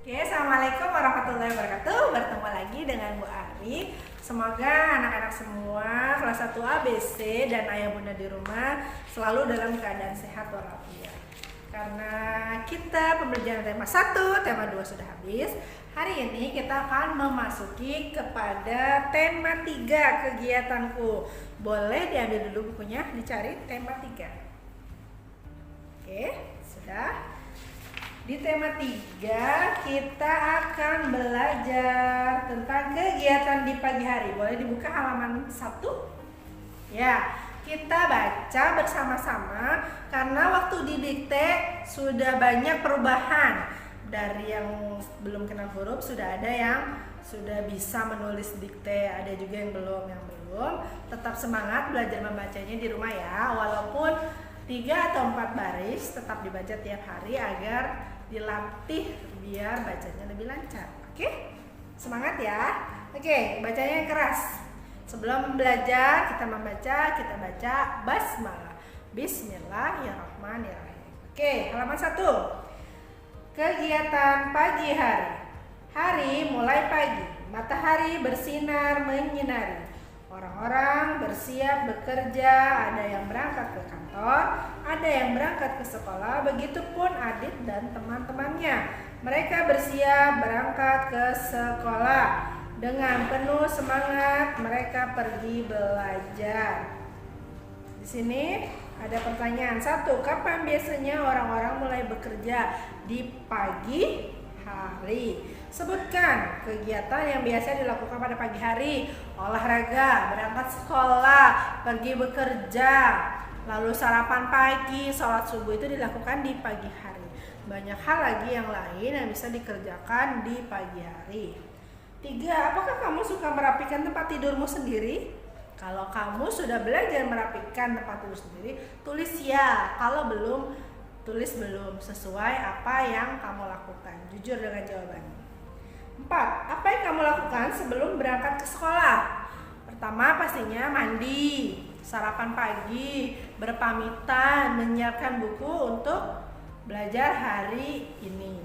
Oke, assalamualaikum warahmatullahi wabarakatuh. Bertemu lagi dengan Bu Ari. Semoga anak-anak semua kelas 1 ABC dan ayah bunda di rumah selalu dalam keadaan sehat walafiat. Karena kita pembelajaran tema 1, tema 2 sudah habis. Hari ini kita akan memasuki kepada tema 3 kegiatanku. Boleh diambil dulu bukunya, dicari tema 3. Oke, sudah. Di tema 3 kita akan belajar tentang kegiatan di pagi hari. Boleh dibuka halaman 1? Ya, kita baca bersama-sama karena waktu didikte sudah banyak perubahan. Dari yang belum kenal huruf sudah ada yang sudah bisa menulis dikte, ada juga yang belum. Tetap semangat belajar membacanya di rumah ya. Walaupun 3 atau 4 baris tetap dibaca tiap hari agar dilatih biar bacanya lebih lancar. Oke? Semangat ya. Oke, bacanya keras. Sebelum belajar kita baca basmalah. Bismillahirrahmanirrahim. Oke, halaman 1. Kegiatan pagi hari. Hari mulai pagi. Matahari bersinar menyinari. Orang-orang bersiap bekerja, ada yang berangkat ke kantor, ada yang berangkat ke sekolah, begitupun Adit dan teman-temannya. Mereka bersiap berangkat ke sekolah. Dengan penuh semangat mereka pergi belajar. Di sini ada pertanyaan. 1. Kapan biasanya orang-orang mulai bekerja? Di pagi hari. Sebutkan kegiatan yang biasa dilakukan pada pagi hari. Olahraga, berangkat sekolah, pergi bekerja, lalu sarapan pagi, sholat subuh itu dilakukan di pagi hari. Banyak hal lagi yang lain yang bisa dikerjakan di pagi hari. 3. Apakah kamu suka merapikan tempat tidurmu sendiri? Kalau kamu sudah belajar merapikan tempat tidur sendiri, tulis ya. Kalau belum, tulis belum sesuai apa yang kamu lakukan. Jujur dengan jawabannya. 4. Apa yang kamu lakukan sebelum berangkat ke sekolah? Pertama pastinya mandi, sarapan pagi, berpamitan, menyiapkan buku untuk belajar hari ini.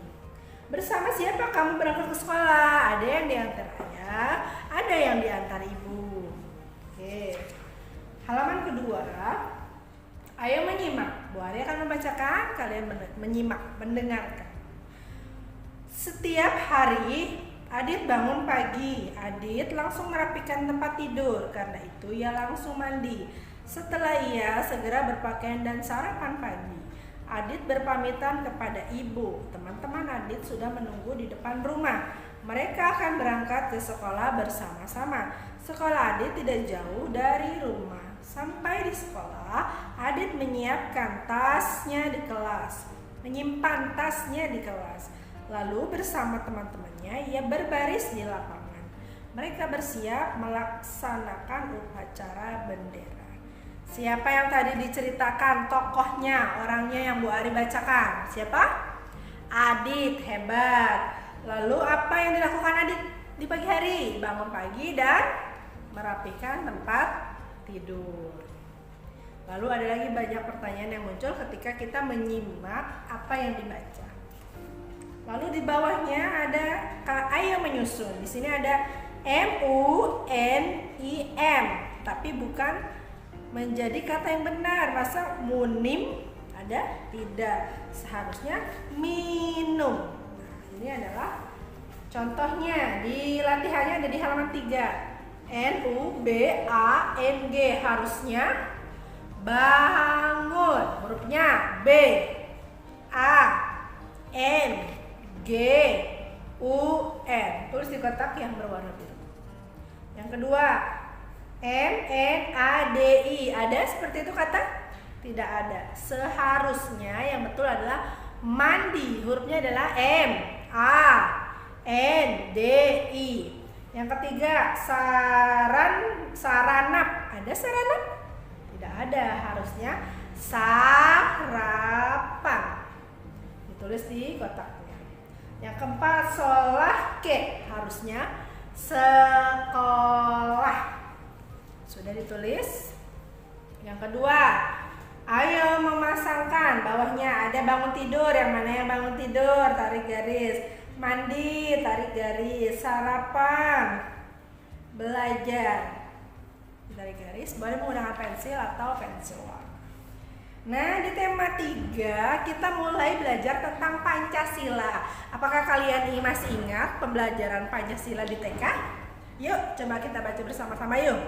Bersama siapa kamu berangkat ke sekolah? Ada yang diantar ayah, ada yang diantar ibu. Oke. Halaman kedua. Ayo menyimak. Bu Ari akan membacakan, kalian menyimak, mendengarkan. Setiap hari Adit bangun pagi. Adit langsung merapikan tempat tidur. Karena itu ia langsung mandi. Setelah ia segera berpakaian dan sarapan pagi, Adit berpamitan kepada ibu. Teman-teman Adit sudah menunggu di depan rumah. Mereka akan berangkat ke sekolah bersama-sama. Sekolah Adit tidak jauh dari rumah. Sampai di sekolah, Adit menyiapkan tasnya di kelas, menyimpan tasnya di kelas. Lalu bersama teman-temannya ia berbaris di lapangan. Mereka bersiap melaksanakan upacara bendera. Siapa yang tadi diceritakan tokohnya, orangnya yang Bu Ari bacakan? Siapa? Adit, hebat. Lalu apa yang dilakukan Adit di pagi hari? Bangun pagi dan merapikan tempat tidur. Lalu ada lagi banyak pertanyaan yang muncul ketika kita menyimak apa yang dibaca. Lalu di bawahnya ada ayo menyusun. Di sini ada MUNIM, tapi bukan menjadi kata yang benar. Masa munim ada? Tidak. Seharusnya minum. Nah, ini adalah contohnya di latihannya ada di halaman 3. NUBANG harusnya bangun. Hurufnya B A N G U N. Tulis di kotak yang berwarna biru. Yang kedua, MNADI. Ada seperti itu kata? Tidak ada. Seharusnya yang betul adalah mandi. Hurufnya adalah M A N D I. Yang ketiga, saranap. Ada saranap? Tidak ada. Harusnya sarapan. Ditulis di kotaknya. Yang keempat, solahke. Harusnya sekolah. Sudah ditulis. Yang kedua, ayo memasangkan. Bawahnya ada bangun tidur. Yang mana yang bangun tidur? Tarik garis. Mandi, tarik garis. Sarapan, belajar, tarik garis. Boleh menggunakan pensil atau pensil warna. Nah, di tema 3 kita mulai belajar tentang Pancasila. Apakah kalian masih ingat pembelajaran Pancasila di TK? Yuk, coba kita baca bersama-sama yuk.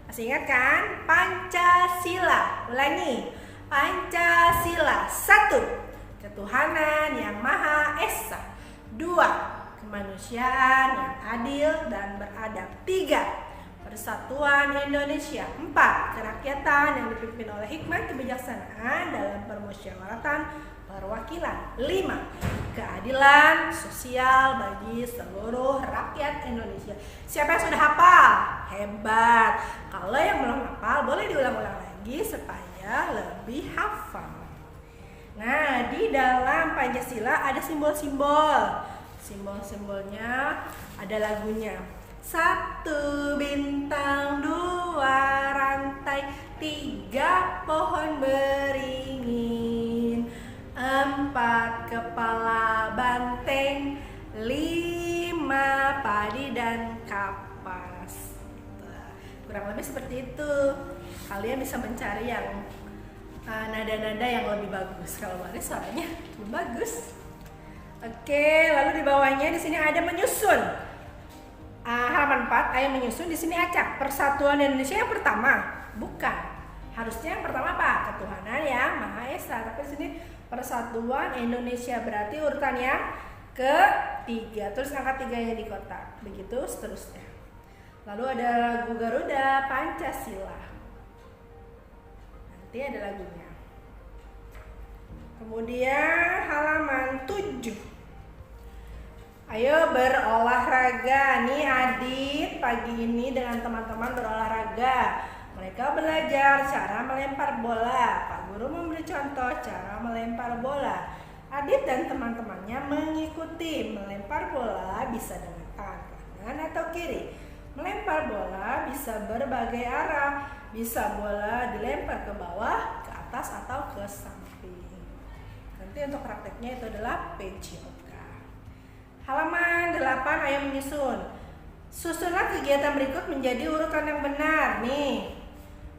Masih ingat kan? Pancasila. Ulangi. Pancasila. 1. Ketuhanan yang Maha Esa. 2. Kemanusiaan yang adil dan beradab. 3. Persatuan Indonesia. 4. Kerakyatan yang dipimpin oleh hikmat kebijaksanaan dalam permusyawaratan perwakilan. 5. Keadilan sosial bagi seluruh rakyat Indonesia. Siapa yang sudah hafal? Hebat. Kalau yang belum hafal boleh diulang-ulang lagi supaya lebih hafal. Nah, di dalam Pancasila ada simbol-simbol. Simbol-simbolnya ada lagunya. 1 bintang, 2 rantai, 3 pohon beringin, 4 kepala banteng, 5 padi dan kapas. Kurang lebih seperti itu. Kalian bisa mencari yang nada-nada yang lebih bagus. Kalau Maris suaranya lebih bagus. Oke, lalu di bawahnya di sini ada menyusun. Halaman 4 ayat menyusun. Di sini acak. Persatuan Indonesia yang pertama. Bukan. Harusnya yang pertama apa? Ketuhanan yang Maha Esa. Tapi di sini Persatuan Indonesia berarti urutan yang ke-3. Terus angka 3-nya di kotak. Begitu seterusnya. Lalu ada lagu Garuda Pancasila. Nanti ada lagunya. Kemudian halaman 7. Ayo berolahraga. Nih Adit pagi ini dengan teman-teman berolahraga. Mereka belajar cara melempar bola. Pak Guru memberi contoh cara melempar bola. Adit dan teman-temannya mengikuti. Melempar bola bisa dengan tangan kanan atau kiri. Melempar bola bisa berbagai arah. Bisa bola dilempar ke bawah, ke atas atau ke samping. Nanti untuk prakteknya itu adalah PJOK. Halaman 8 ayo menyusun. Susunlah kegiatan berikut menjadi urutan yang benar. Nih,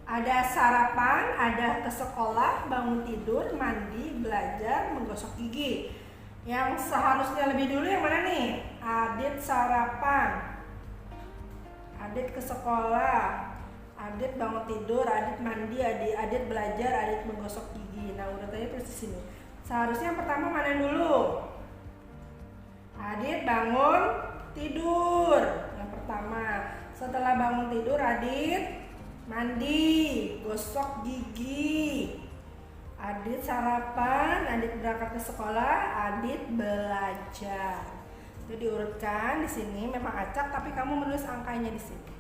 ada sarapan, ada ke sekolah, bangun tidur, mandi, belajar, menggosok gigi. Yang seharusnya lebih dulu yang mana nih? Adit sarapan, Adit ke sekolah, Adit bangun tidur, Adit mandi, Adit belajar, Adit menggosok gigi. Nah, urutannya terus di sini. Seharusnya yang pertama mana dulu? Adit bangun tidur yang pertama. Setelah bangun tidur Adit mandi, gosok gigi. Adit sarapan, Adit berangkat ke sekolah, Adit belajar. Itu diurutkan di sini. Memang acak tapi kamu menulis angkanya di sini.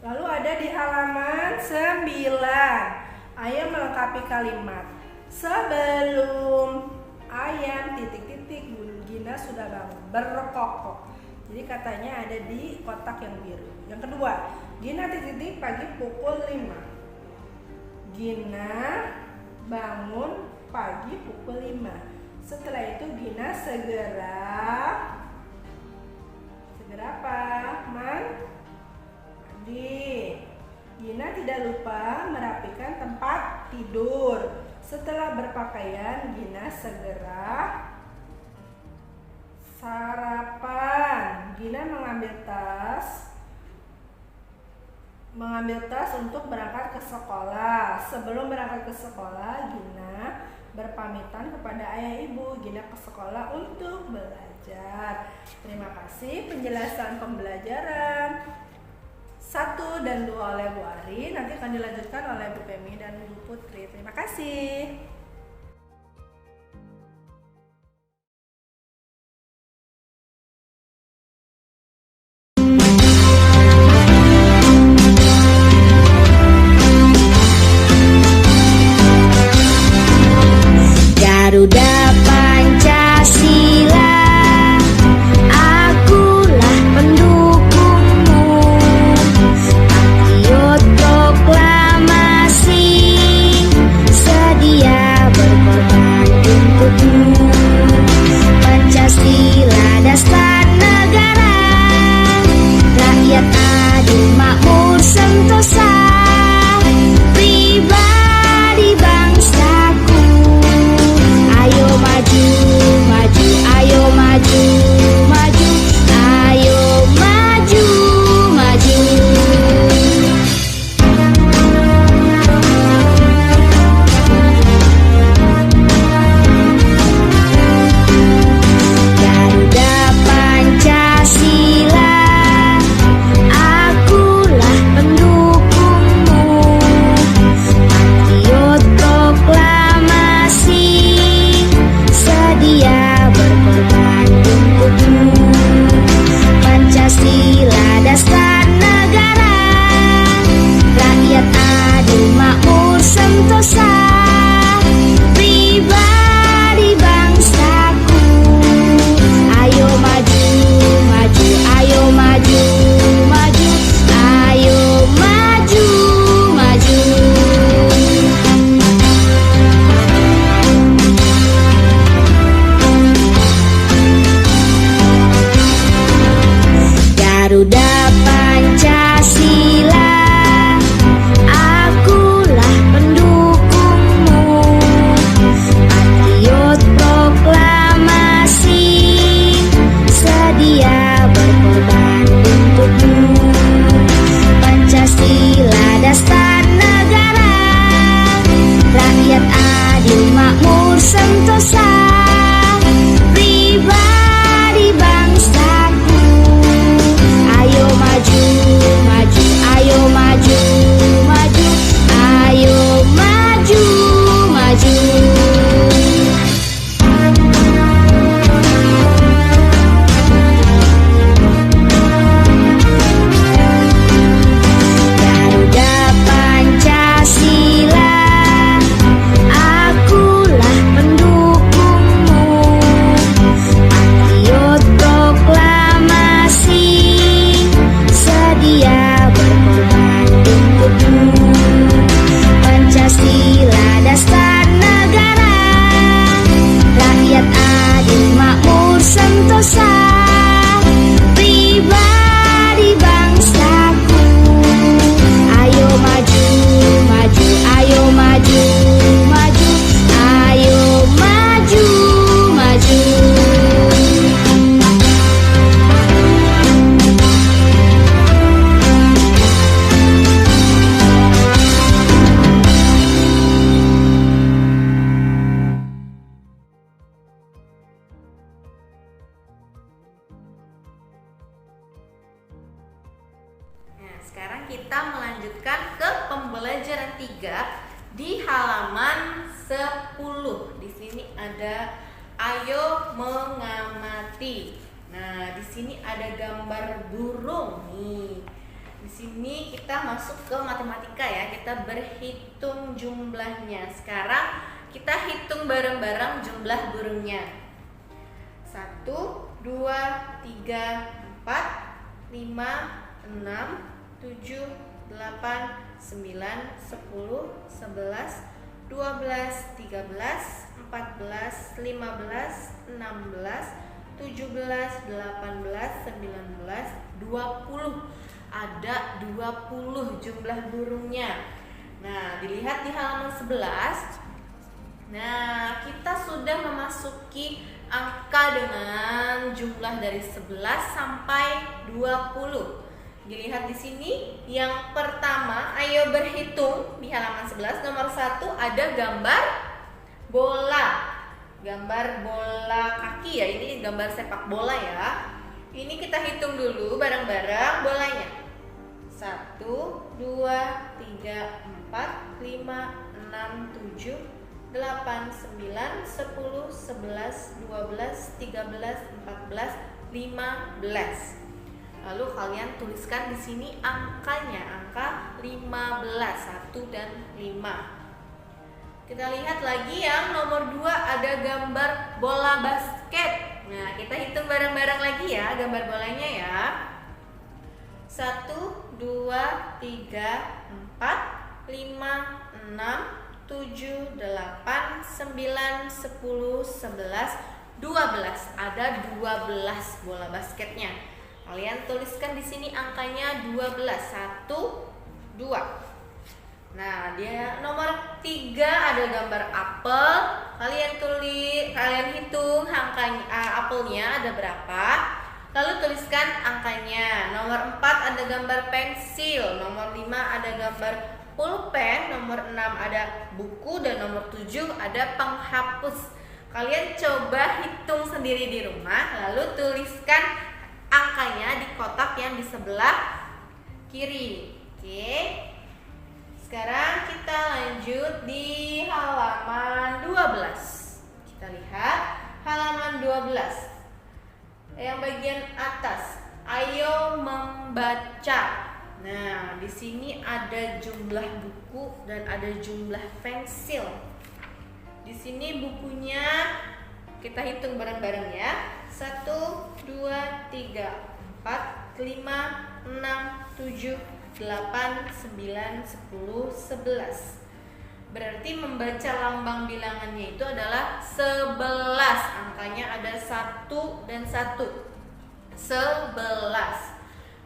Lalu ada di halaman 9. Ayo melengkapi kalimat. Sebelum ayam titik-titik Gina sudah bangun, berkokok. Jadi katanya ada di kotak yang biru. Yang kedua, Gina titik-titik pagi pukul 5. Gina bangun pagi pukul 5. Setelah itu Gina segera apa? Mandi. Gina tidak lupa merapikan tempat tidur. Setelah berpakaian, Gina segera sarapan. Gina mengambil tas untuk berangkat ke sekolah. Sebelum berangkat ke sekolah, Gina berpamitan kepada ayah ibu. Gina ke sekolah untuk belajar. Terima kasih penjelasan pembelajaran 1 dan 2 oleh Bu Ari. Nanti akan dilanjutkan oleh Bu Pemi dan Bu Putri. Terima kasih. Garuda Pancasila, akulah pendukungmu. Patriot proklamasi, sedia Sentosa, pribadi bangsaku. Ayo maju, maju, ayo maju, maju, ayo maju, maju. Garuda Pancasila, akulah pendukungmu. Patriot proklamasi, sedia berkorban untukmu. Pancasila dasar negara, rakyat adil makmur sentosa, pribadi bangsaku. Ayo maju, maju, ayo maju, maju, ayo maju, maju. Garuda Pancasila, akulah pendukungmu. Patriot proklamasi, sedia berkorban untukmu. Pancasila dasar negara, rakyat adil makmur sentosa, pribadi bangsaku. Ayo maju, maju, ayo maju, maju, ayo maju, maju. Garuda Pancasila, akulah pendukungmu. Patriot proklamasi, sedia berkorban untukmu. Pancasila dasar negara, rakyat adil makmur sentosa, pribadi bangsaku. Ayo maju, maju, ayo maju, maju, ayo maju, maju. Nah, sekarang kita melanjutkan ke pembelajaran 3 di halaman 10. Di sini ada ayo mengamati. Nah, di sini ada gambar burung nih. Di sini kita masuk ke matematika ya. Kita berhitung jumlahnya. Sekarang kita hitung bareng-bareng jumlah burungnya. 1, 2, 3, 4, 5, 6, 7, 8, 9, 10, 11, 12, 13, 14, 15, 16, 17, 18, 19, 20. Ada 20 jumlah burungnya. Nah, dilihat di halaman 11. Nah, kita sudah memasuki angka dengan jumlah dari 11 sampai 20. Dilihat di sini, yang pertama, ayo berhitung di halaman 11. Nomor 1 ada gambar bola. Gambar bola kaki ya, ini gambar sepak bola ya. Ini kita hitung dulu bareng-bareng bolanya. 1, 2, 3, 4, 5, 6, 7, 8, 9, 10, 11, 12, 13, 14, 15. Lalu kalian tuliskan di sini angkanya, angka 15, 1 dan 5. Kita lihat lagi yang nomor 2 ada gambar bola basket. Nah, kita hitung bareng-bareng lagi ya gambar bolanya ya. 1, 2, 3, 4, 5, 6, 7, 8, 9, 10, 11, 12. Ada 12 bola basketnya. Kalian tuliskan di sini angkanya 12. 1, 2. Nah, dia nomor 3 ada gambar apel. Kalian hitung angkanya, apelnya ada berapa. Lalu tuliskan angkanya. Nomor 4 ada gambar pensil, nomor 5 ada gambar pulpen, nomor 6 ada buku, dan nomor 7 ada penghapus. Kalian coba hitung sendiri di rumah, lalu tuliskan angkanya di kotak yang di sebelah kiri. Oke. Sekarang kita lanjut di halaman 12. Kita lihat halaman 12. Yang bagian atas, ayo membaca. Nah, di sini ada jumlah buku dan ada jumlah pensil. Di sini bukunya kita hitung bareng-bareng ya. 1, 2, 3, 4, 5, 6, 7, 8, 9, 10, 11. Berarti membaca lambang bilangannya itu adalah 11. Angkanya ada 1 dan 1. 11.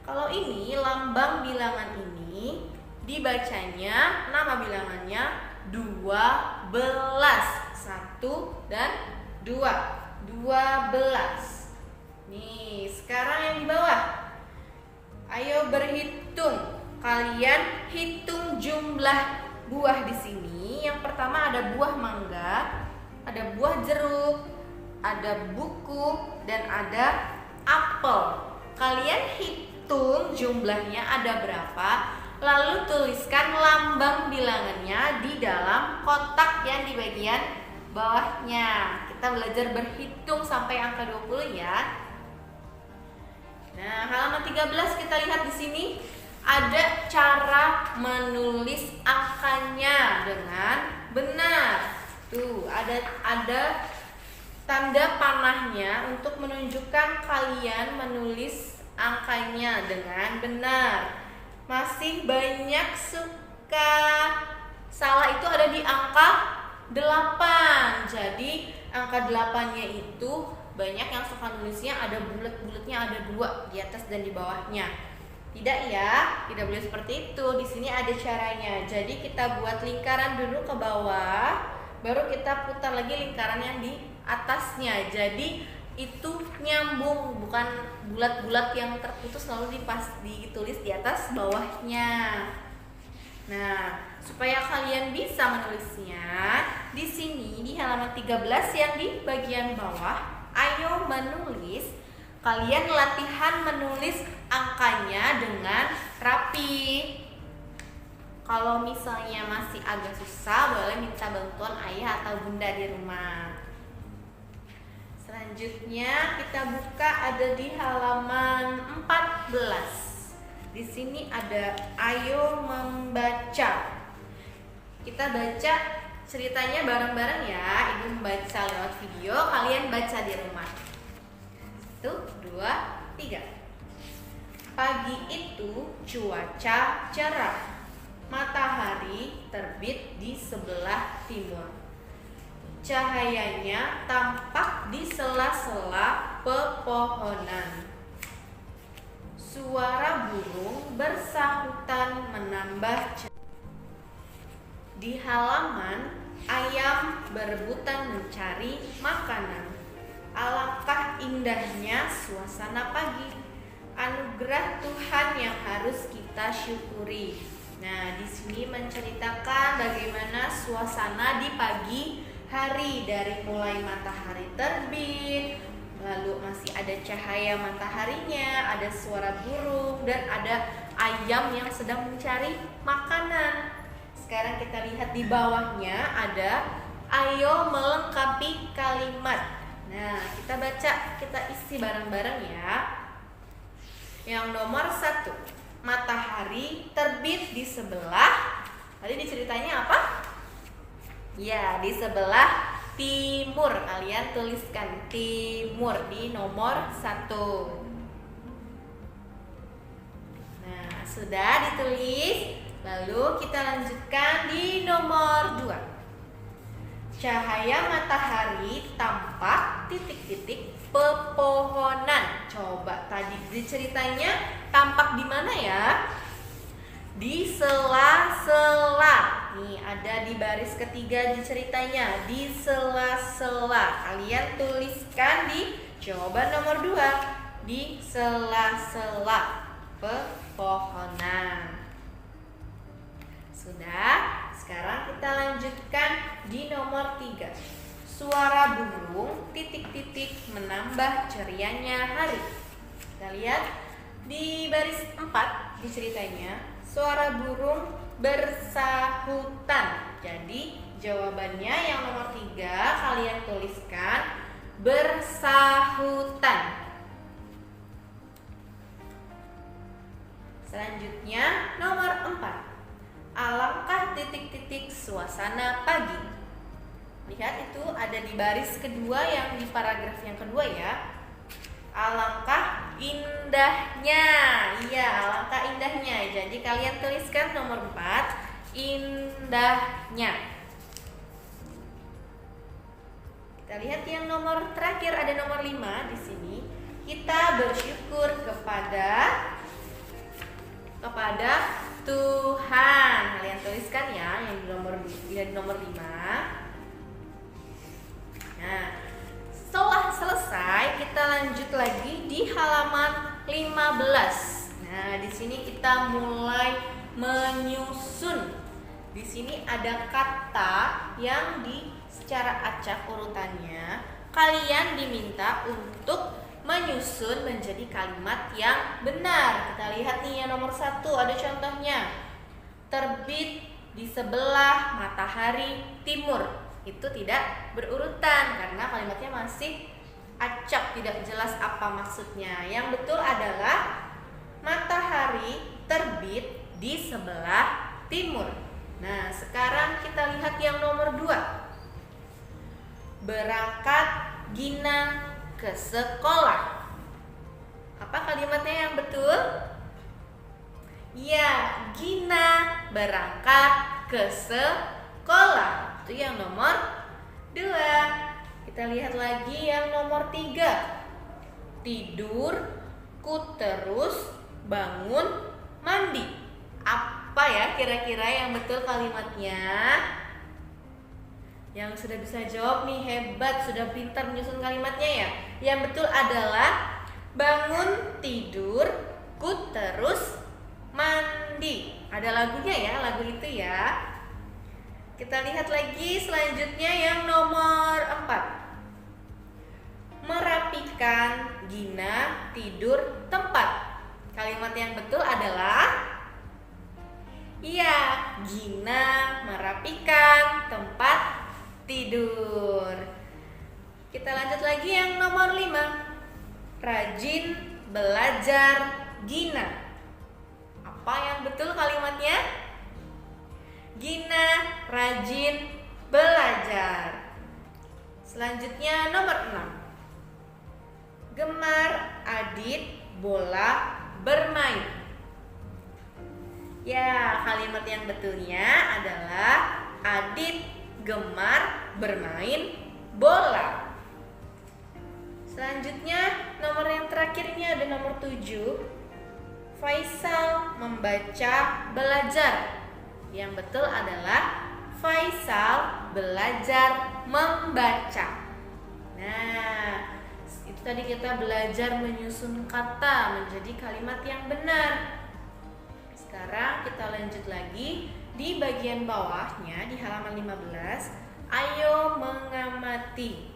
Kalau ini lambang bilangan ini dibacanya nama bilangannya 12. 1 dan 2. 12. Nih, sekarang yang di bawah. Ayo berhitung. Kalian hitung jumlah buah di sini. Yang pertama ada buah mangga, ada buah jeruk, ada buku, dan ada apel. Kalian hitung jumlahnya ada berapa, lalu tuliskan lambang bilangannya di dalam kotak yang di bagian bawahnya. Kita belajar berhitung sampai angka 20 ya. Nah, halaman 13 kita lihat di sini. Ada cara menulis angkanya dengan benar. Tuh, ada tanda panahnya untuk menunjukkan kalian menulis angkanya dengan benar. Masih banyak suka salah, itu ada di angka 8. Jadi angka 8-nya itu banyak yang suka nulisnya ada bulat-bulatnya, ada 2 di atas dan di bawahnya. Tidak ya, tidak boleh seperti itu. Di sini ada caranya. Jadi kita buat lingkaran dulu ke bawah, baru kita putar lagi lingkaran yang di atasnya. Jadi itu nyambung, bukan bulat-bulat yang terputus lalu ditulis di atas bawahnya. Nah, supaya kalian bisa menulisnya, di sini di halaman 13 yang di bagian bawah, ayo menulis. Kalian latihan menulis angkanya dengan rapi. Kalau misalnya masih agak susah, boleh minta bantuan ayah atau bunda di rumah. Selanjutnya kita buka ada di halaman 14. Di sini ada ayo membaca. Kita baca ceritanya bareng-bareng ya. Ibu membaca lewat video, kalian baca di rumah. 1, 2, 3. Pagi itu cuaca cerah. Matahari terbit di sebelah timur. Cahayanya tampak di sela-sela pepohonan. Suara burung bersahutan menambah cerah. Di halaman, ayam berebutan mencari makanan. Alangkah indahnya suasana pagi, anugerah Tuhan yang harus kita syukuri. Nah, di sini menceritakan bagaimana suasana di pagi hari, dari mulai matahari terbit, lalu masih ada cahaya mataharinya, ada suara burung, dan ada ayam yang sedang mencari makanan. Sekarang kita lihat di bawahnya ada ayo melengkapi kalimat. Nah, kita baca, kita isi bareng-bareng ya. Yang nomor 1, matahari terbit di sebelah. Tadi diceritanya apa? Ya, di sebelah timur. Kalian tuliskan timur di nomor 1. Nah, sudah ditulis. Lalu kita lanjutkan di nomor 2. Cahaya matahari tampak titik-titik pepohonan. Coba tadi diceritanya tampak di mana ya? di sela-sela. Nih, ada di baris ketiga di ceritanya, di sela-sela. Kalian tuliskan di jawaban nomor 2, di sela-sela pepohonan. Sudah, sekarang kita lanjutkan di nomor 3. Suara burung titik-titik menambah cerianya hari. Kita lihat di baris 4 di ceritanya, suara burung bersahutan. Jadi jawabannya yang nomor 3 kalian tuliskan bersahutan. Selanjutnya nomor 4. Alangkah titik-titik suasana pagi. Lihat itu ada di baris kedua yang di paragraf yang kedua ya. Alangkah indahnya. Iya, alangkah indahnya. Jadi kalian tuliskan nomor 4, indahnya. Kita lihat yang nomor terakhir, ada nomor 5 di sini. Kita bersyukur kepada Tuhan. Kalian tuliskan ya yang di nomor 5. Nah, setelah selesai kita lanjut lagi di halaman 15. Nah, di sini kita mulai menyusun. Di sini ada kata yang secara acak urutannya kalian diminta untuk menyusun menjadi kalimat yang benar. Kita lihat nih yang nomor 1 ada contohnya. Terbit di sebelah matahari timur. Itu tidak berurutan karena kalimatnya masih acak, tidak jelas apa maksudnya. Yang betul adalah matahari terbit di sebelah timur. Nah, sekarang kita lihat yang nomor 2. Berangkat Gina ke sekolah. Apa kalimatnya yang betul? Ya, Gina berangkat ke sekolah. Itu yang nomor 2. Kita lihat lagi yang nomor 3. Tidur, ku terus bangun, mandi. Apa ya kira-kira yang betul kalimatnya? Yang sudah bisa jawab nih hebat, sudah pintar menyusun kalimatnya ya. Yang betul adalah bangun, tidur, ku terus mandi. Ada lagunya ya, lagu itu ya. Kita lihat lagi selanjutnya yang nomor 4. Merapikan Gina tidur tempat. Kalimat yang betul adalah iya, Gina merapikan tempat tidur. Kita lanjut lagi yang nomor 5. Rajin belajar Gina. Apa yang betul kalimatnya? Gina rajin belajar. Selanjutnya nomor 6. Gemar Adit bola bermain. Ya, kalimat yang betulnya adalah Adit gemar bermain bola. Selanjutnya nomor yang terakhir ini ada nomor 7. Faisal membaca belajar. Yang betul adalah Faisal belajar membaca. Nah, itu tadi kita belajar menyusun kata menjadi kalimat yang benar. Sekarang kita lanjut lagi di bagian bawahnya di halaman 15. Ayo mengamati.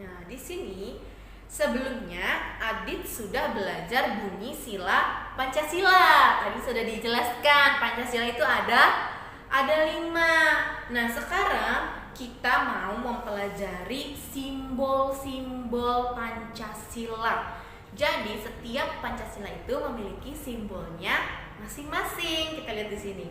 Nah, di sini sebelumnya Adit sudah belajar bunyi sila Pancasila. Tadi sudah dijelaskan Pancasila itu ada 5. Nah, sekarang kita mau mempelajari simbol-simbol Pancasila. Jadi setiap Pancasila itu memiliki simbolnya masing-masing. Kita lihat di sini.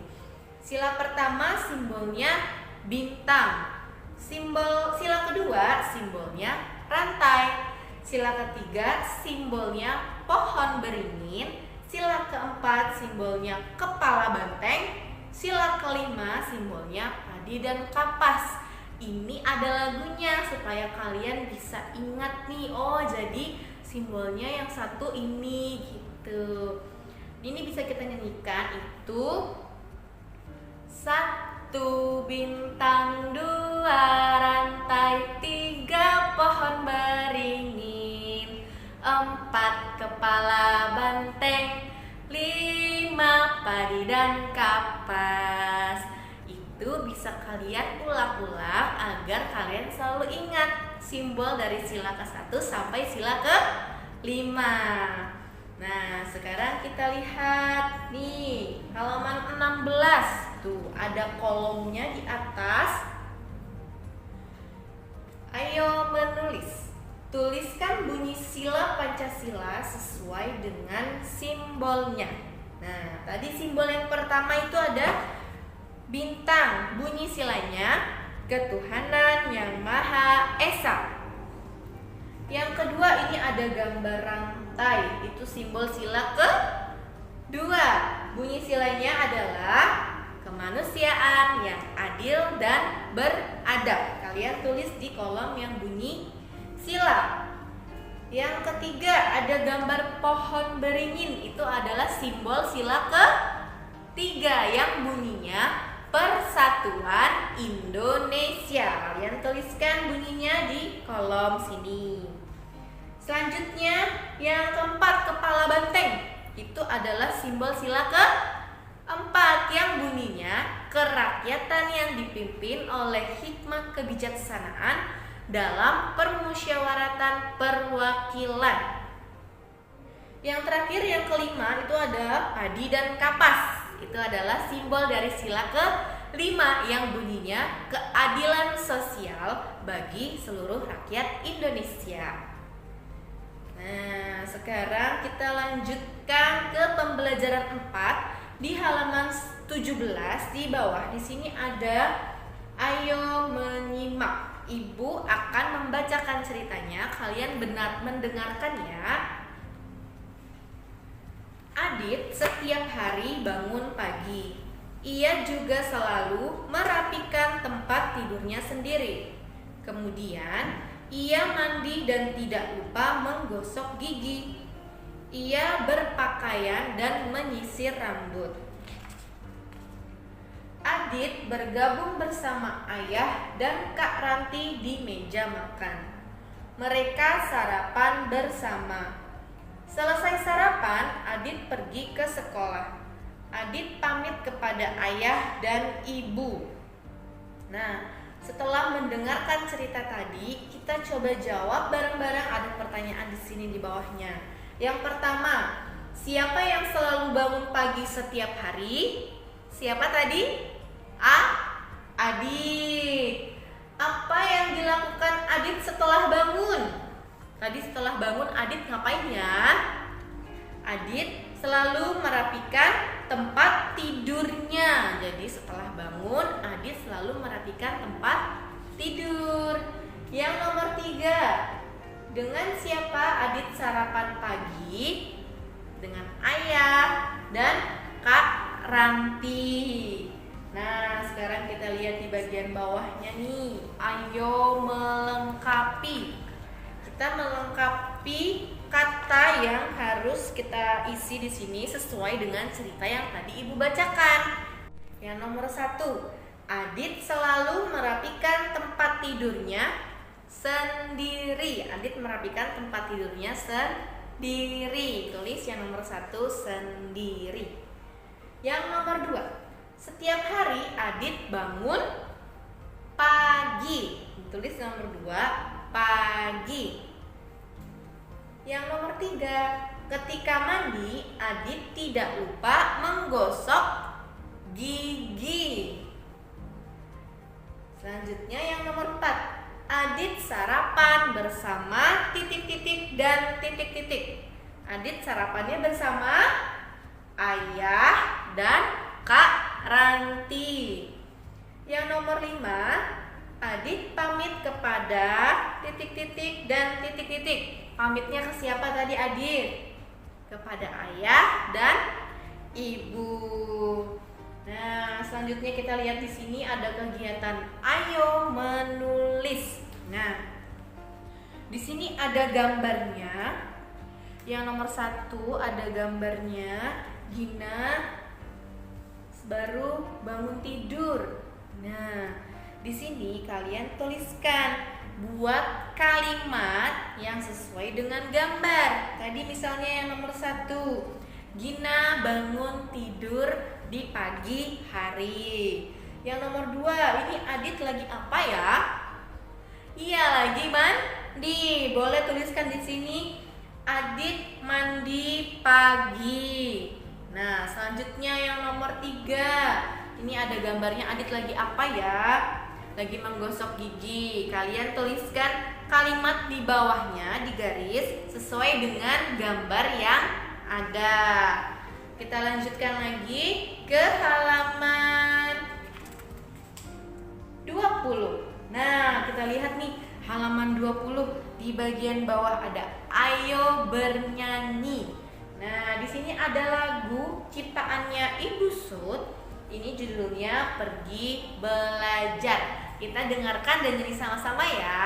Sila pertama simbolnya bintang. Sila kedua simbolnya rantai. Sila ketiga simbolnya pohon beringin. Sila keempat simbolnya kepala banteng. Sila kelima simbolnya padi dan kapas. Ini ada lagunya supaya kalian bisa ingat nih. Oh, jadi simbolnya yang satu ini gitu. Ini bisa kita nyanyikan, itu Satu bintang, dua rantai, tiga pohon beringin, empat kepala banteng, lima padi dan kapas. Itu bisa kalian ulang-ulang agar kalian selalu ingat simbol dari sila ke-1 sampai sila ke-5. Nah, sekarang kita lihat nih, halaman 16. Tuh, ada kolomnya di atas. Ayo menulis. Tuliskan bunyi sila Pancasila sesuai dengan simbolnya. Nah, tadi simbol yang pertama itu ada bintang. Bunyi silanya ketuhanan yang Maha Esa. Yang kedua ini ada gambar rantai. Itu simbol sila ke-2. Bunyi silanya adalah kemanusiaan yang adil dan beradab. Kalian tulis di kolom yang bunyi sila. Yang ketiga ada gambar pohon beringin. Itu adalah simbol sila ke-3 yang bunyinya Persatuan Indonesia. Kalian tuliskan bunyinya di kolom sini. Selanjutnya yang keempat, kepala banteng. Itu adalah simbol sila ke-4 yang bunyinya kerakyatan yang dipimpin oleh hikmah kebijaksanaan dalam permusyawaratan perwakilan. Yang terakhir yang kelima itu ada padi dan kapas. Itu adalah simbol dari sila ke-5 yang bunyinya keadilan sosial bagi seluruh rakyat Indonesia. Nah, sekarang kita lanjutkan ke pembelajaran 4 di halaman 17 di bawah. Di sini ada ayo menyimak. Ibu akan membacakan ceritanya. Kalian benar mendengarkan ya. Adit setiap hari bangun pagi. Ia juga selalu merapikan tempat tidurnya sendiri. Kemudian ia mandi dan tidak lupa menggosok gigi. Ia berpakaian dan menyisir rambut. Adit bergabung bersama ayah dan Kak Ranti di meja makan. Mereka sarapan bersama. Selesai sarapan, Adit pergi ke sekolah. Adit pamit kepada ayah dan ibu. Nah, setelah mendengarkan cerita tadi, kita coba jawab bareng-bareng. Ada pertanyaan di sini di bawahnya. Yang pertama, siapa yang selalu bangun pagi setiap hari? Siapa tadi? Adit. Apa yang dilakukan Adit setelah bangun? Tadi setelah bangun Adit ngapain ya? Adit selalu merapikan tempat tidurnya. Jadi setelah bangun Adit selalu merapikan tempat tidur. Yang nomor 3, dengan siapa Adit sarapan pagi? Dengan ayah dan Kak Ranti. Nah, sekarang kita lihat di bagian bawahnya nih. Ayo melengkapi. Kita melengkapi kata yang harus kita isi di sini sesuai dengan cerita yang tadi Ibu bacakan. Yang nomor 1, Adit selalu merapikan tempat tidurnya sendiri. Adit merapikan tempat tidurnya sendiri. Tulis yang nomor 1, sendiri. Yang nomor 2, setiap hari Adit bangun pagi. Tulis nomor 2, pagi. Yang nomor 3, ketika mandi Adit tidak lupa menggosok gigi. Selanjutnya yang nomor 4, Adit sarapan bersama titik-titik dan titik-titik. Adit sarapannya bersama ayah dan Kak Ranti. Yang nomor 5, Adit pamit kepada titik-titik dan titik-titik. Pamitnya ke siapa tadi Adit? Kepada ayah dan ibu. Nah, selanjutnya kita lihat di sini ada kegiatan ayo menulis. Nah, di sini ada gambarnya. Yang nomor 1 ada gambarnya Gina baru bangun tidur. Nah, di sini kalian tuliskan, buat kalimat yang sesuai dengan gambar. Tadi misalnya yang nomor 1, Gina bangun tidur di pagi hari. Yang nomor 2, ini Adit lagi apa ya? Iya, lagi mandi. Boleh tuliskan di sini, Adit mandi pagi. Nah, selanjutnya yang nomor 3, ini ada gambarnya Adit lagi apa ya? Lagi menggosok gigi. Kalian tuliskan kalimat di bawahnya di garis sesuai dengan gambar yang ada. Kita lanjutkan lagi ke halaman 20. Nah, kita lihat nih halaman 20, di bagian bawah ada ayo bernyanyi. Nah, di sini ada lagu ciptaannya Ibu Sud. Ini judulnya Pergi Belajar. Kita dengarkan dan nyanyi sama-sama ya.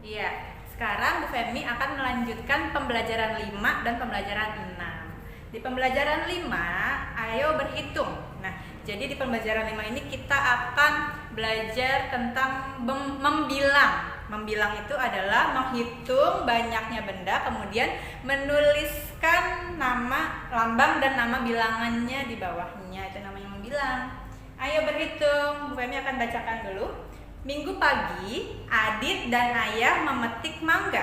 Iya, sekarang Bu Femi akan melanjutkan pembelajaran 5 dan pembelajaran 6. Di pembelajaran 5, ayo berhitung. Nah, jadi di pembelajaran 5 ini kita akan belajar tentang membilang. Membilang itu adalah menghitung banyaknya benda, kemudian menuliskan nama lambang dan nama bilangannya di bawahnya. Itu namanya membilang. Ayo berhitung. Bu Femi akan bacakan dulu. Minggu pagi, Adit dan Ayah memetik mangga.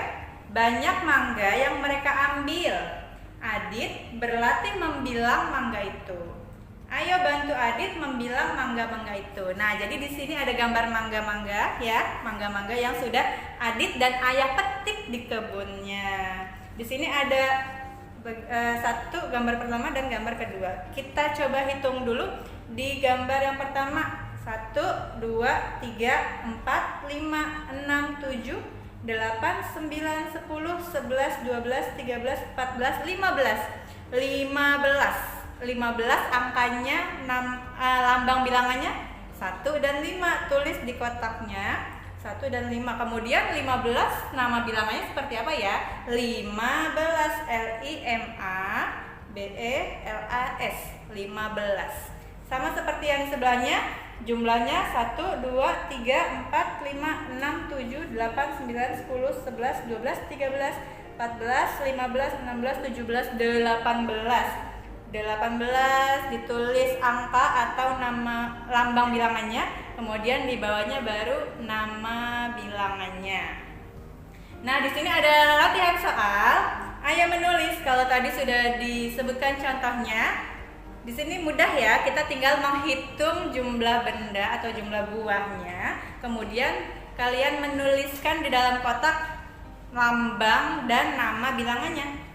Banyak mangga yang mereka ambil. Adit berlatih membilang mangga itu. Ayo bantu Adit membilang mangga-mangga itu. Nah, jadi di sini ada gambar mangga-mangga ya, mangga-mangga yang sudah Adit dan Ayah petik di kebunnya. Di sini ada satu gambar pertama dan gambar kedua. Kita coba hitung dulu di gambar yang pertama. 1, 1, 2, 3, 4, 5, 6, 7, 8, 9, 10, 11, 12, 13, 14, 15. 15 angkanya, lambang bilangannya 1 dan 5. Tulis di kotaknya 1 dan 5. Kemudian 15 nama bilangannya seperti apa ya? 15, LIMABELAS, 15. Sama seperti yang sebelahnya, jumlahnya 1, 2, 3, 4, 5, 6, 7, 8, 9, 10, 11, 12, 13, 14, 15, 16, 17, 18. 18 ditulis angka atau nama lambang bilangannya, kemudian di bawahnya baru nama bilangannya. Nah, di sini ada latihan soal. Ayo menulis. Kalau tadi sudah disebutkan contohnya, di sini mudah ya. Kita tinggal menghitung jumlah benda atau jumlah buahnya. Kemudian kalian menuliskan di dalam kotak lambang dan nama bilangannya.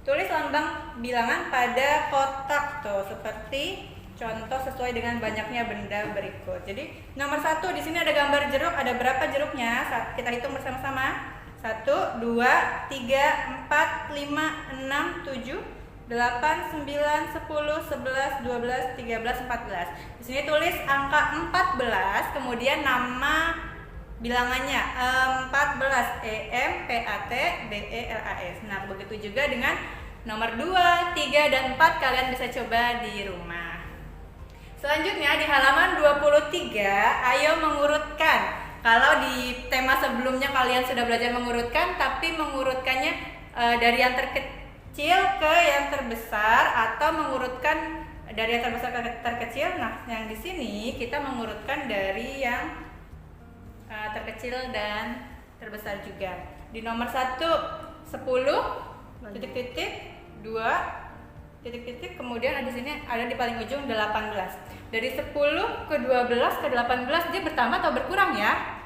Tulis lambang bilangan pada kotak tuh, seperti contoh sesuai dengan banyaknya benda berikut. Jadi nomor 1 di sini ada gambar jeruk. Ada berapa jeruknya? Kita hitung bersama-sama. 1, 2, 3, 4, 5, 6, 7, 8, 9, 10, 11, 12, 13, 14. Di sini tulis angka 14, kemudian nama bilangannya 14, EMPATBELAS. Nah, begitu juga dengan nomor 2, 3, dan 4 kalian bisa coba di rumah. Selanjutnya di halaman 23, ayo mengurutkan. Kalau di tema sebelumnya kalian sudah belajar mengurutkan, tapi mengurutkannya dari yang terkecil ke yang terbesar atau mengurutkan dari yang terbesar ke terkecil. Nah, yang di sini kita mengurutkan dari yang terkecil dan terbesar juga. Di nomor 1, 10, titik-titik, 2, titik-titik, kemudian di sini ada di paling ujung 18. Dari 10 ke 12 ke 18 dia bertambah atau berkurang ya?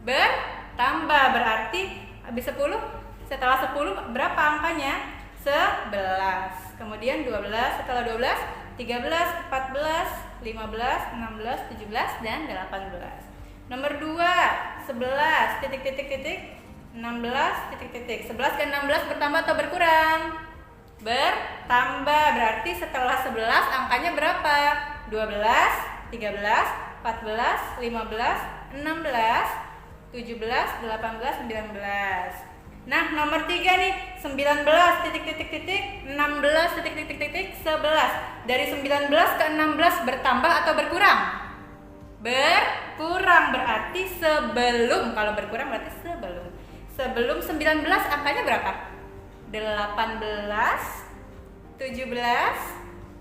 Bertambah, berarti habis 10, setelah 10 berapa angkanya? 11. Kemudian 12, setelah 12, 13, 14, 15, 16, 17, dan 18. Nomor 2, 11, titik-titik-titik, 16, titik-titik. 11 ke 16 bertambah atau berkurang? Bertambah, berarti setelah 11 angkanya berapa? 12, 13, 14, 15, 16, 17, 18, 19. Nah, nomor 3 nih, 19, titik-titik-titik, 16, titik-titik-titik, 11. Dari 19 ke 16 bertambah atau berkurang? Berkurang, berarti sebelum. Kalau berkurang berarti sebelum. Sebelum 19 angkanya berapa? 18, 17,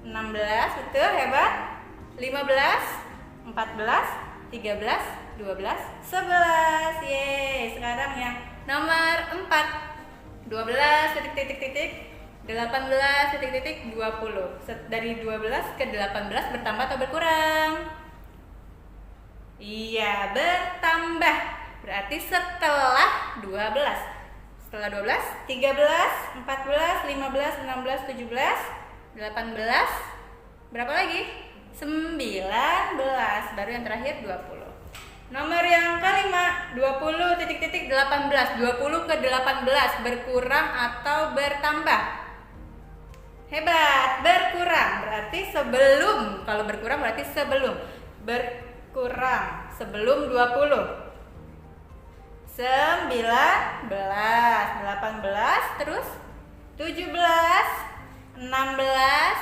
16, betul, hebat. 15, 14, 13, 12, 11. Yeay, sekarang yang nomor 4. 12, titik-titik-titik, 18, titik-titik, 20. Dari 12 ke 18 bertambah atau berkurang? Iya, bertambah. Berarti setelah 12. Setelah 12, 13, 14, 15, 16, 17, 18. Berapa lagi? 19. Baru yang terakhir 20. Nomor yang kelima, 20, titik-titik, 18. 20 ke 18 berkurang atau bertambah? Hebat, berkurang. Berarti sebelum. Kalau berkurang berarti sebelum. Berkurang sebelum 20. 19, 18, terus 17, 16, 15,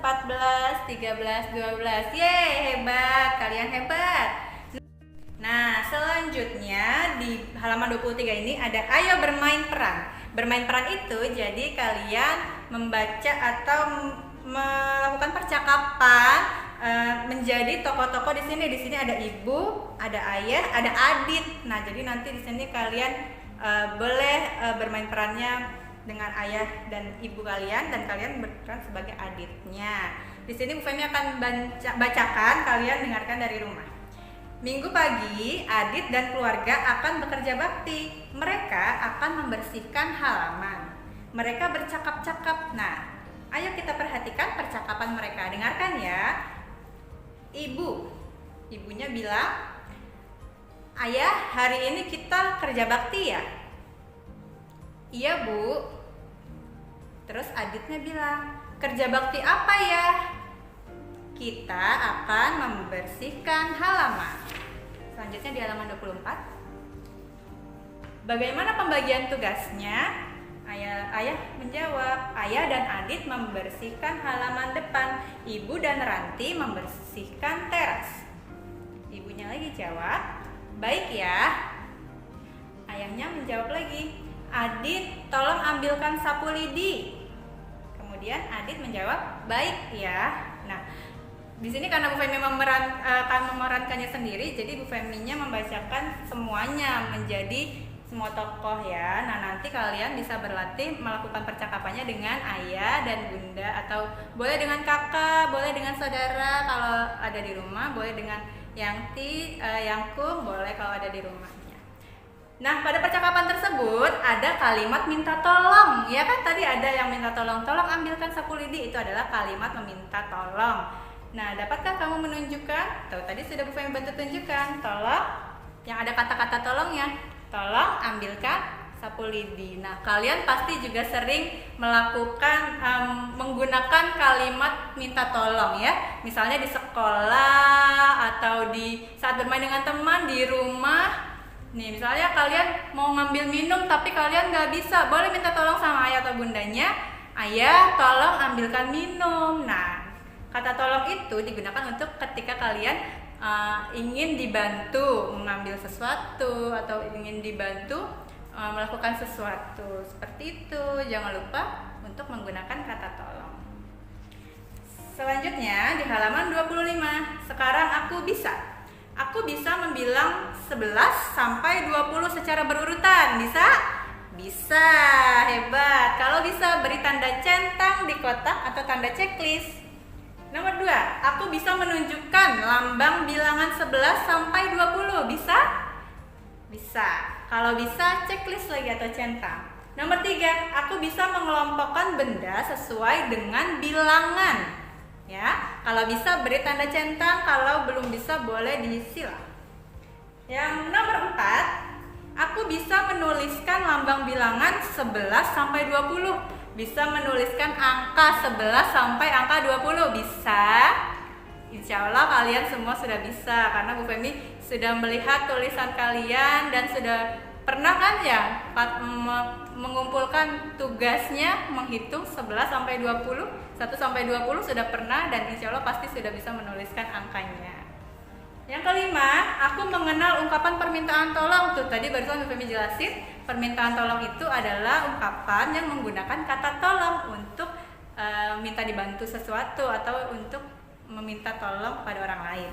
14, 13, 12. Yeay, hebat, kalian hebat. Nah, selanjutnya di halaman 23 ini ada ayo bermain peran. Bermain peran itu jadi kalian membaca atau melakukan percakapan menjadi tokoh-tokoh di sini. Di sini ada ibu, ada ayah, ada adit. Nah, jadi nanti di sini kalian boleh bermain perannya dengan ayah dan ibu kalian, dan kalian berperan sebagai aditnya. Di sini Bu Femi akan bacakan, kalian dengarkan dari rumah. Minggu pagi, Adit dan keluarga akan bekerja bakti. Mereka akan membersihkan halaman. Mereka bercakap-cakap. Nah, ayo kita perhatikan percakapan mereka. Dengarkan ya. ibu. Ibunya bilang, "Ayah, hari ini kita kerja bakti ya?" "Iya, Bu." Terus Aditnya bilang, "Kerja bakti apa ya?" "Kita akan membersihkan halaman." Selanjutnya di halaman 24. "Bagaimana pembagian tugasnya?" Ayah menjawab, "Ayah dan Adit membersihkan halaman depan, Ibu dan Ranti membersihkan teras." Ibunya lagi jawab, "Baik ya." Ayahnya menjawab lagi, "Adit, tolong ambilkan sapu lidi." Kemudian Adit menjawab, "Baik ya." Nah, di sini karena Bu Femi akan memerankannya sendiri, jadi Bu Feminya membacakan semuanya menjadi semua tokoh ya. Nah, nanti kalian bisa berlatih melakukan percakapannya dengan ayah dan bunda, atau boleh dengan kakak, boleh dengan saudara kalau ada di rumah, boleh dengan yangkung, boleh kalau ada di rumahnya. Nah, pada percakapan tersebut ada kalimat minta tolong, ya kan tadi ada yang minta tolong, "Tolong ambilkan sapu lidi," itu adalah kalimat meminta tolong. Nah, dapatkah kamu menunjukkan? Tuh, tadi sudah Bu Femi bantu tunjukkan, tolong, yang ada kata-kata tolongnya. "Tolong ambilkan sapu lidi." Nah, kalian pasti juga sering melakukan menggunakan kalimat minta tolong ya. Misalnya di sekolah atau di saat bermain dengan teman, di rumah. Nih, misalnya kalian mau ngambil minum tapi kalian nggak bisa, boleh minta tolong sama ayah atau bundanya. "Ayah, tolong ambilkan minum." Nah, kata tolong itu digunakan untuk ketika kalian ingin dibantu mengambil sesuatu atau ingin dibantu melakukan sesuatu. Seperti itu, jangan lupa untuk menggunakan kata tolong. Selanjutnya di halaman 25. "Sekarang aku bisa." Aku bisa membilang 11 sampai 20 secara berurutan. Bisa? Bisa, hebat. Kalau bisa, beri tanda centang di kotak atau tanda checklist. Nomor 2, aku bisa menunjukkan lambang bilangan 11 sampai 20. Bisa? Bisa. Kalau bisa, checklist lagi atau centang. Nomor 3, aku bisa mengelompokkan benda sesuai dengan bilangan. Ya, kalau bisa beri tanda centang, kalau belum bisa boleh diisi lah. Yang nomor 4, aku bisa menuliskan lambang bilangan 11 sampai 20. Bisa menuliskan angka 11 sampai angka 20. Bisa? Insya Allah kalian semua sudah bisa, karena Bu Femi sudah melihat tulisan kalian dan sudah pernah kan ya mengumpulkan tugasnya menghitung 11 sampai 20, 1 sampai 20 sudah pernah, dan insya Allah pasti sudah bisa menuliskan angkanya. Yang kelima, aku mengenal ungkapan permintaan tolong. Tuh tadi barusan Bu Femi jelasin, permintaan tolong itu adalah ungkapan yang menggunakan kata tolong untuk minta dibantu sesuatu atau untuk meminta tolong kepada orang lain.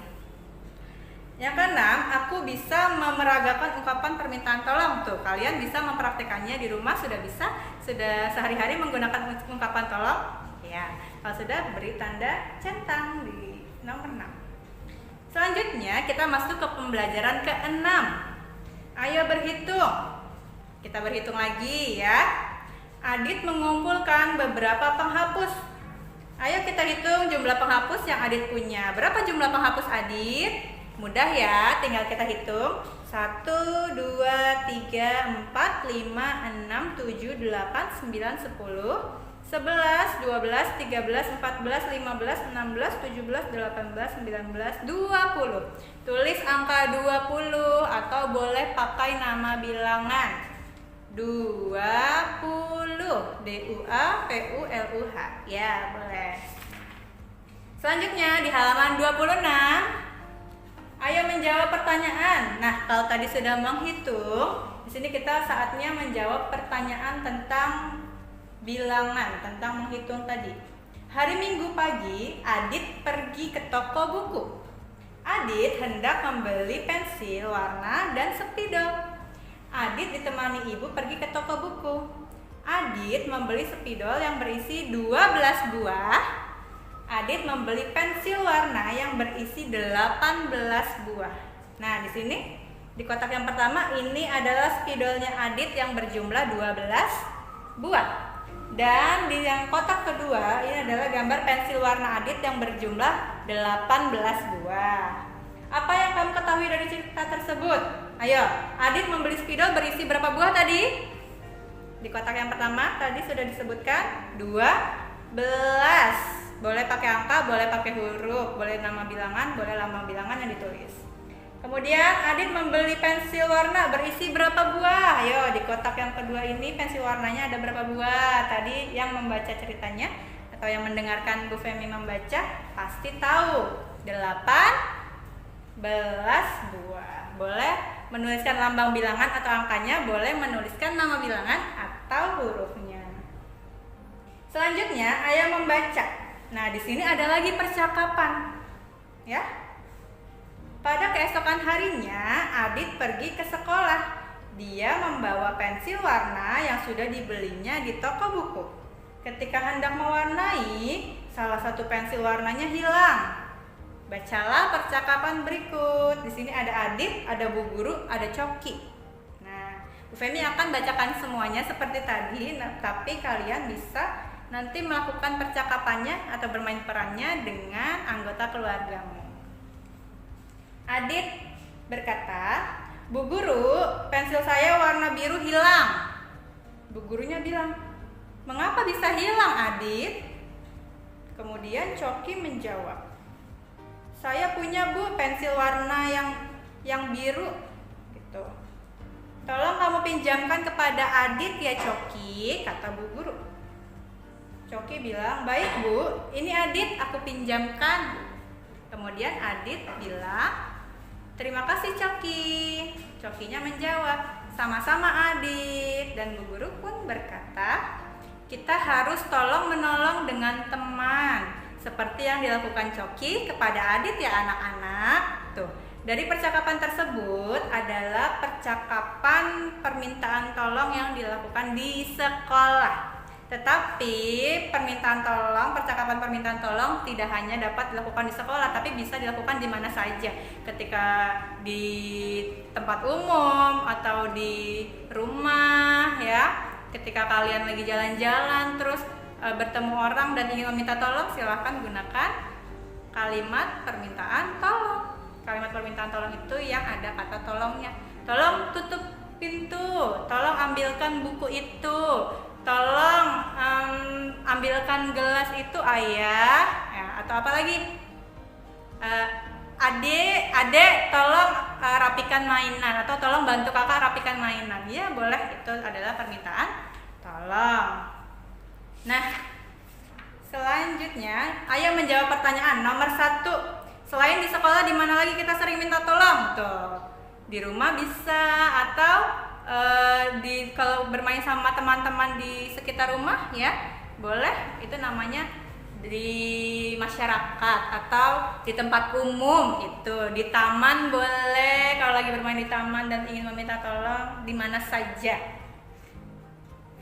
Yang keenam, aku bisa memeragakan ungkapan permintaan tolong. Tuh, kalian bisa mempraktekannya di rumah, sudah bisa, sudah sehari-hari menggunakan ungkapan tolong. Ya, kalau sudah beri tanda centang di nomor 6. Selanjutnya kita masuk ke pembelajaran ke-6. Ayo berhitung. Kita berhitung lagi ya. Adit mengumpulkan beberapa penghapus. Ayo kita hitung jumlah penghapus yang Adit punya. Berapa jumlah penghapus Adit? Mudah ya, tinggal kita hitung. 1, 2, 3, 4, 5, 6, 7, 8, 9, 10, 11, 12, 13, 14, 15, 16, 17, 18, 19, 20. Tulis angka 20 atau boleh pakai nama bilangan. 20. D-U-A-P-U-L-U-H. Ya, boleh. Selanjutnya di halaman 26. Ayo menjawab pertanyaan. Nah, kalau tadi sudah menghitung, di sini kita saatnya menjawab pertanyaan tentang bilangan, tentang menghitung tadi. Hari Minggu pagi, Adit pergi ke toko buku. Adit hendak membeli pensil warna dan spidol. Adit ditemani ibu pergi ke toko buku. Adit membeli spidol yang berisi 12 buah. Adit membeli pensil warna yang berisi 18 buah. Nah, di sini di kotak yang pertama ini adalah spidolnya Adit yang berjumlah 12 buah. Dan di yang kotak kedua ini adalah gambar pensil warna Adit yang berjumlah 18 buah. Apa yang kamu ketahui dari cerita tersebut? Ayo, Adit membeli spidol berisi berapa buah tadi? Di kotak yang pertama tadi sudah disebutkan 12. Boleh pakai angka, boleh pakai huruf, boleh nama bilangan, boleh lambang bilangan yang ditulis. Kemudian Adit membeli pensil warna berisi berapa buah? Ayo, di kotak yang kedua ini pensil warnanya ada berapa buah? Tadi yang membaca ceritanya atau yang mendengarkan Bu Femi membaca pasti tahu 18 buah. Boleh menuliskan lambang bilangan atau angkanya, boleh menuliskan nama bilangan atau hurufnya. Selanjutnya, ayah membaca. Nah, di sini ada lagi percakapan. Ya. Pada keesokan harinya, Adit pergi ke sekolah. Dia membawa pensil warna yang sudah dibelinya di toko buku. Ketika hendak mewarnai, salah satu pensil warnanya hilang. Bacalah percakapan berikut. Di sini ada Adit, ada Bu Guru, ada Coki. Nah, Bu Femi akan bacakan semuanya seperti tadi, tapi kalian bisa nanti melakukan percakapannya atau bermain perannya dengan anggota keluargamu. Adit berkata, "Bu Guru, pensil saya warna biru hilang." Bu Gurunya bilang, "Mengapa bisa hilang, Adit?" Kemudian Coki menjawab, "Saya punya, Bu, pensil warna yang biru." Gitu. "Tolong kamu pinjamkan kepada Adit ya, Coki," kata Bu Guru. Coki bilang, "Baik, Bu, ini Adit aku pinjamkan." Kemudian Adit bilang, "Terima kasih, Coki." Cokinya menjawab, "Sama-sama, Adit." Dan Bu Guru pun berkata, "Kita harus tolong menolong dengan teman, seperti yang dilakukan Coki kepada Adit ya anak-anak." Tuh, dari percakapan tersebut adalah percakapan permintaan tolong yang dilakukan di sekolah. Tetapi percakapan permintaan tolong tidak hanya dapat dilakukan di sekolah, tapi bisa dilakukan di mana saja. Ketika di tempat umum atau di rumah, ya. Ketika kalian lagi jalan-jalan terus bertemu orang dan ingin meminta tolong, silahkan gunakan kalimat permintaan tolong. Kalimat permintaan tolong itu yang ada kata tolongnya. "Tolong tutup pintu", "Tolong ambilkan buku itu", "Tolong ambilkan gelas itu, Ayah," ya, atau apa lagi? Adek, tolong rapikan mainan, atau "Tolong bantu kakak rapikan mainan." Ya, boleh, itu adalah permintaan tolong. Nah, selanjutnya Ayah menjawab pertanyaan nomor 1. Selain di sekolah, di mana lagi kita sering minta tolong? Tuh, di rumah bisa, atau kalau bermain sama teman-teman di sekitar rumah, ya boleh. Itu namanya di masyarakat atau di tempat umum. Itu di taman boleh, kalau lagi bermain di taman dan ingin meminta tolong, di mana saja.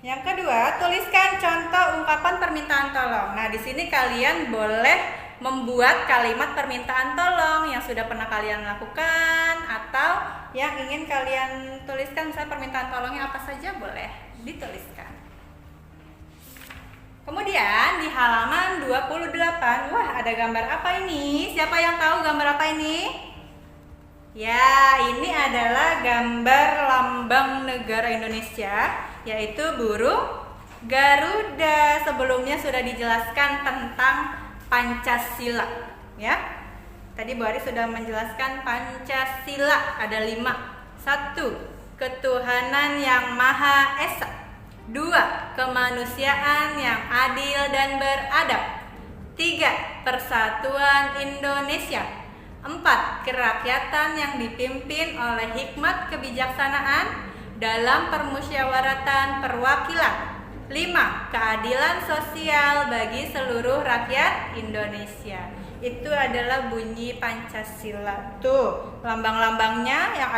Yang kedua, tuliskan contoh ungkapan permintaan tolong. Nah, di sini kalian boleh membuat kalimat permintaan tolong yang sudah pernah kalian lakukan atau yang ingin kalian tuliskan. Misalnya permintaan tolongnya apa saja, boleh dituliskan. Kemudian di halaman 28, wah, ada gambar apa ini? Siapa yang tahu gambar apa ini? Ya, ini adalah gambar lambang negara Indonesia, yaitu burung Garuda. Sebelumnya sudah dijelaskan tentang Pancasila, ya. Tadi Bu Ari sudah menjelaskan Pancasila ada 5. 1. Ketuhanan yang Maha Esa. 2. Kemanusiaan yang adil dan beradab. 3. Persatuan Indonesia. 4. Kerakyatan yang dipimpin oleh hikmat kebijaksanaan dalam permusyawaratan perwakilan. 5. Keadilan sosial bagi seluruh rakyat Indonesia. Itu adalah bunyi Pancasila. Tuh, lambang-lambangnya yang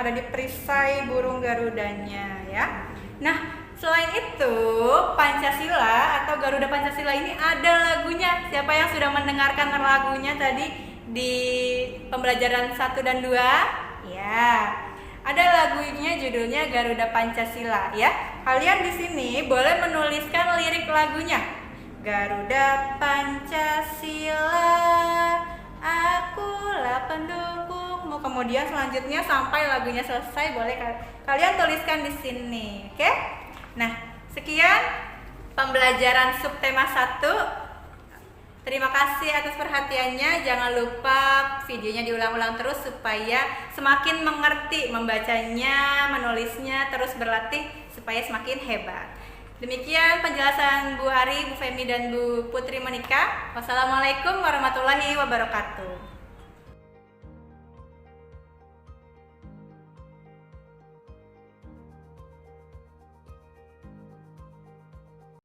ada di perisai burung Garudanya, ya. Nah, selain itu, Pancasila atau Garuda Pancasila ini ada lagunya. Siapa yang sudah mendengarkan lagunya tadi di pembelajaran 1 dan 2? Ya. Ada lagunya judulnya Garuda Pancasila ya. Kalian di sini boleh menuliskan lirik lagunya. Garuda Pancasila, akulah pendukungmu. Kemudian selanjutnya sampai lagunya selesai boleh kalian tuliskan di sini, oke? Nah, sekian pembelajaran subtema 1. Terima kasih atas perhatiannya. Jangan lupa videonya diulang-ulang terus supaya semakin mengerti membacanya, menulisnya, terus berlatih supaya semakin hebat. Demikian penjelasan Bu Ari, Bu Femi, dan Bu Putri Monika. Wassalamualaikum warahmatullahi wabarakatuh.